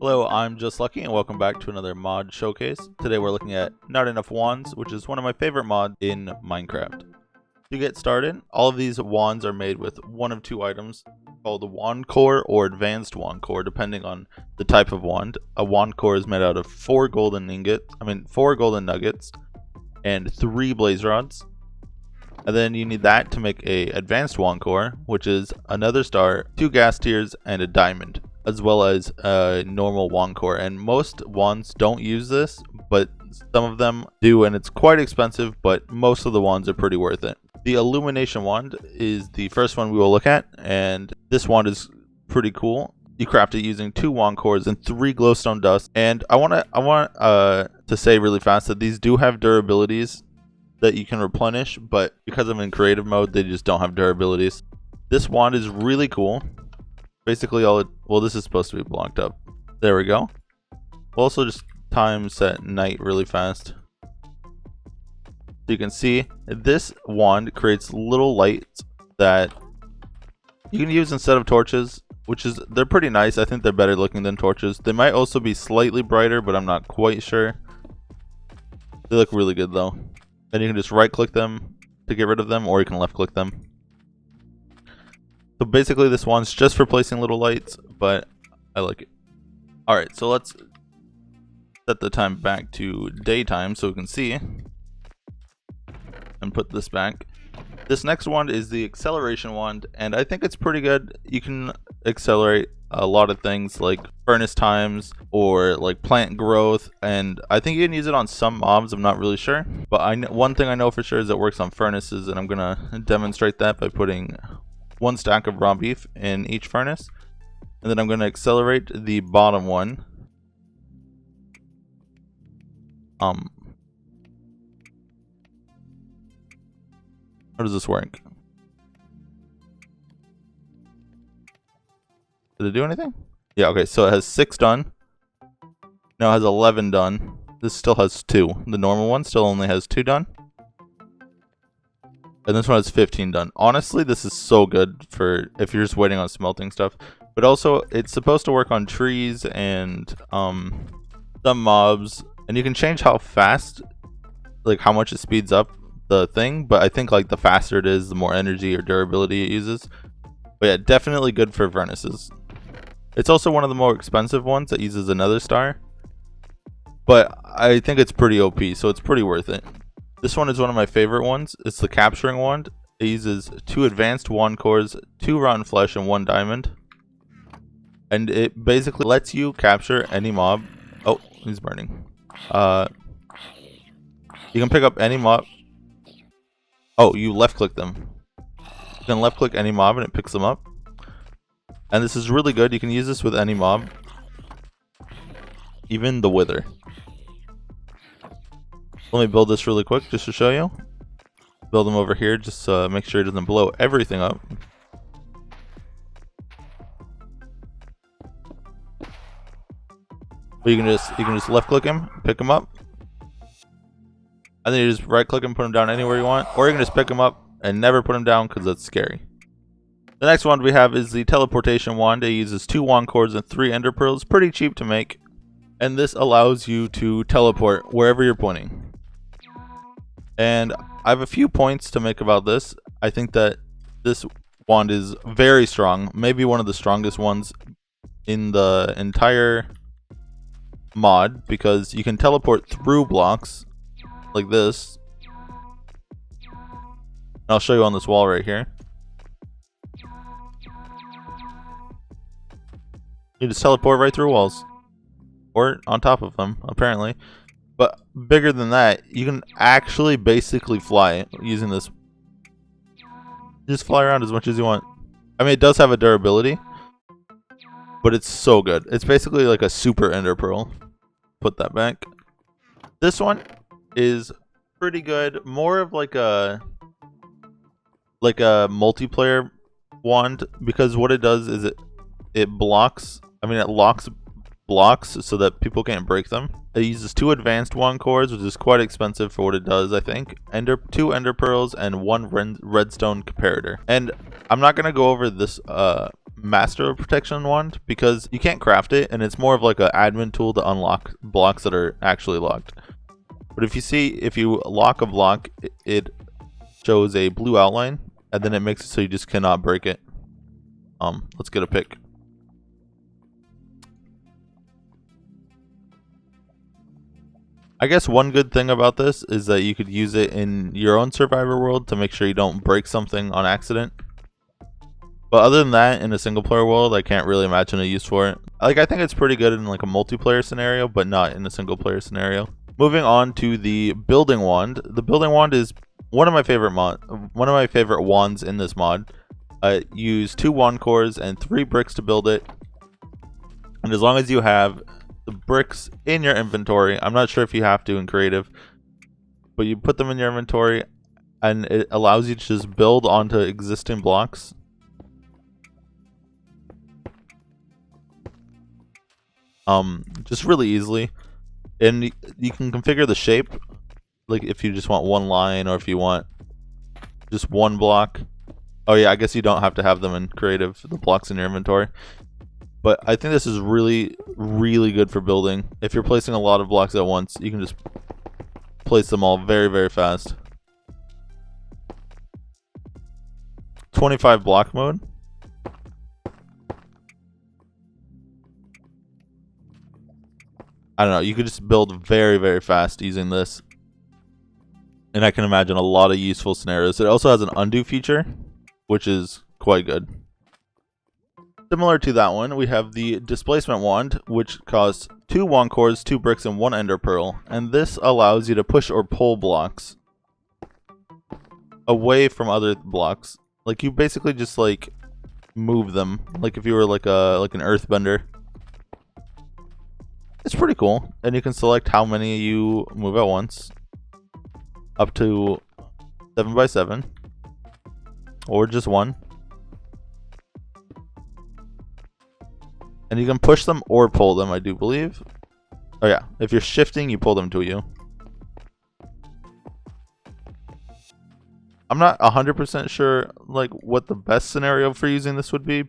Hello, I'm Just Lucky and welcome back to another mod showcase. Today we're looking at Not Enough Wands, which is one of my favorite mods in Minecraft. To get started, all of these wands are made with one of two items called a wand core or advanced wand core, depending on the type of wand. A wand core is made out of four golden nuggets and 3 blaze rods. And then you need that to make a advanced wand core, which is another star, 2 gas tiers, and a diamond, as well as a normal wand core. And most wands don't use this, but some of them do, and it's quite expensive, but most of the wands are pretty worth it. The illumination wand is the first one we will look at, and this wand is pretty cool. You craft it using 2 wand cores and 3 glowstone dust. And I want to say really fast that these do have durabilities that you can replenish, but because I'm in creative mode, they just don't have durabilities. This wand is really cool. Basically this is supposed to be blocked up. There we go. We'll also just time set night really fast. So you can see this wand creates little lights that you can use instead of torches, they're pretty nice. I think they're better looking than torches. They might also be slightly brighter, but I'm not quite sure. They look really good though. And you can just right click them to get rid of them, or you can left click them. So basically this wand's just for placing little lights, but I like it. Alright, so let's set the time back to daytime so we can see. And put this back. This next wand is the acceleration wand, and I think it's pretty good. You can accelerate a lot of things like furnace times or like plant growth, and I think you can use it on some mobs. I'm not really sure, but one thing I know for sure is it works on furnaces, and I'm gonna demonstrate that by putting 1 stack of raw beef in each furnace, and then I'm gonna accelerate the bottom one. How does this work? Did it do anything? Yeah, okay, so it has 6 done. Now it has 11 done. This still has 2. The normal one still only has 2 done. And this one has 15 done. Honestly, this is so good for if you're just waiting on smelting stuff. But also, it's supposed to work on trees and some mobs. And you can change how fast, like how much it speeds up the thing, but I think like the faster it is, the more energy or durability it uses. But yeah, definitely good for furnaces. It's also one of the more expensive ones that uses another star, but I think it's pretty OP, so it's pretty worth it. This one is one of my favorite ones. It's the capturing wand. It uses 2 advanced wand cores, 2 rotten flesh, and 1 diamond, and it basically lets you capture any mob. Oh, he's burning. You can pick up any mob. Oh, you left click them. You can left click any mob and it picks them up. And this is really good. You can use this with any mob. Even the wither. Let me build this really quick just to show you. Build them over here just to make sure it doesn't blow everything up. But you can just left click him, pick him up. And then you just right click him, put him down anywhere you want, or you can just pick him up and never put him down because that's scary. The next wand we have is the teleportation wand. It uses 2 wand cores and 3 ender pearls. Pretty cheap to make, and this allows you to teleport wherever you're pointing. And I have a few points to make about this. I think that this wand is very strong, maybe one of the strongest ones in the entire mod, because you can teleport through blocks like this. I'll show you on this wall right here. You just teleport right through walls, or on top of them apparently. But bigger than that, you can actually basically fly using this. Just fly around as much as you want. I mean, it does have a durability, but it's so good. It's basically like a super ender pearl. Put that back. This one is pretty good. More of like a multiplayer wand, because what it does is it blocks. I mean, it locks blocks so that people can't break them. It uses 2 advanced wand cores, which is quite expensive for what it does, I think. 2 ender pearls and 1 redstone comparator. And I'm not gonna go over this Master of Protection wand because you can't craft it, and it's more of like an admin tool to unlock blocks that are actually locked. But if you lock a block, it shows a blue outline, and then it makes it so you just cannot break it. Let's get a pick. I guess one good thing about this is that you could use it in your own Survivor world to make sure you don't break something on accident. But other than that, in a single player world, I can't really imagine a use for it. Like, I think it's pretty good in like a multiplayer scenario, but not in a single player scenario. Moving on to the building wand. The building wand is one of my favorite wands in this mod. I use 2 wand cores and 3 bricks to build it. And as long as you have the bricks in your inventory, I'm not sure if you have to in creative, but you put them in your inventory and it allows you to just build onto existing blocks. Just really easily. And you can configure the shape, like if you just want one line or if you want just one block. Oh yeah, I guess you don't have to have them in creative, the blocks in your inventory. But I think this is really, really good for building. If you're placing a lot of blocks at once, you can just place them all very, very fast. 25 block mode. I don't know, you could just build very, very fast using this. And I can imagine a lot of useful scenarios. It also has an undo feature, which is quite good. Similar to that one, we have the displacement wand, which costs 2 wand cores, 2 bricks, and 1 ender pearl. And this allows you to push or pull blocks away from other blocks. Like, you basically just like move them, like if you were like an earthbender. It's pretty cool, and you can select how many you move at once, up to 7 by 7, or just 1. And you can push them or pull them, I do believe. Oh yeah, if you're shifting, you pull them to you. I'm not 100% sure like what the best scenario for using this would be,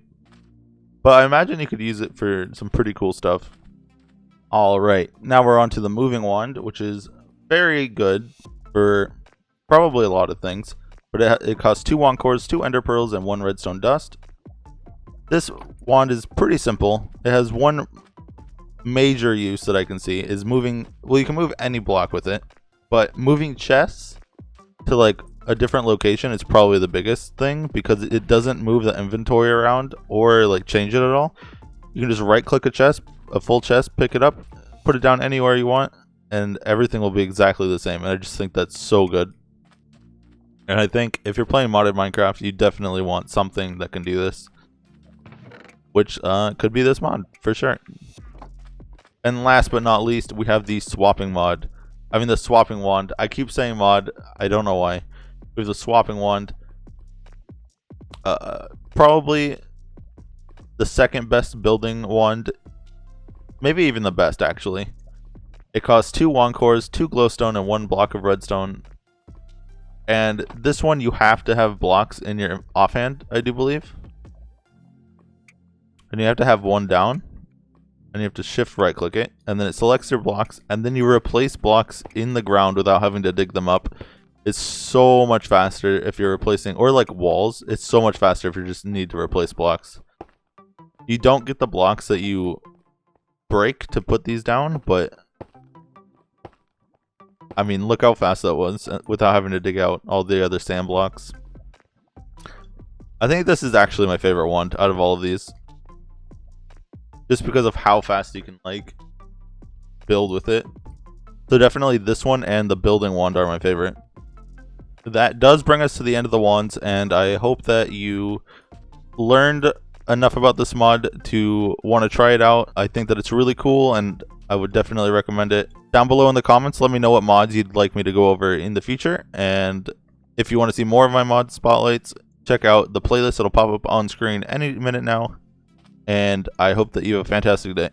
but I imagine you could use it for some pretty cool stuff. Alright, now we're on to the moving wand, which is very good for probably a lot of things. But it costs 2 wand cores, 2 ender pearls, and 1 redstone dust. This wand is pretty simple. It has one major use that I can see is moving. Well, you can move any block with it, but moving chests to like a different location is probably the biggest thing because it doesn't move the inventory around or like change it at all. You can just right click a chest, a full chest, pick it up, put it down anywhere you want, and everything will be exactly the same. And I just think that's so good. And I think if you're playing modded Minecraft, you definitely want something that can do this, which could be this mod for sure. And last but not least, we have the swapping mod. I mean the swapping wand. I keep saying mod, I don't know why. We have the swapping wand. Probably the second best building wand, maybe even the best actually. It costs 2 wand cores, 2 glowstone, and 1 block of redstone. And this one you have to have blocks in your offhand, I do believe. And you have to have 1 down. And you have to shift right click it. And then it selects your blocks. And then you replace blocks in the ground without having to dig them up. It's so much faster if you're replacing, or like walls. It's so much faster if you just need to replace blocks. You don't get the blocks that you break to put these down, but I mean, look how fast that was without having to dig out all the other sand blocks. I think this is actually my favorite one out of all of these. Just because of how fast you can like build with it. So definitely this one and the building wand are my favorite. That does bring us to the end of the wands, and I hope that you learned enough about this mod to want to try it out. I think that it's really cool and I would definitely recommend it. Down below in the comments, let me know what mods you'd like me to go over in the future. And if you want to see more of my mod spotlights, check out the playlist. It'll pop up on screen any minute now. And I hope that you have a fantastic day.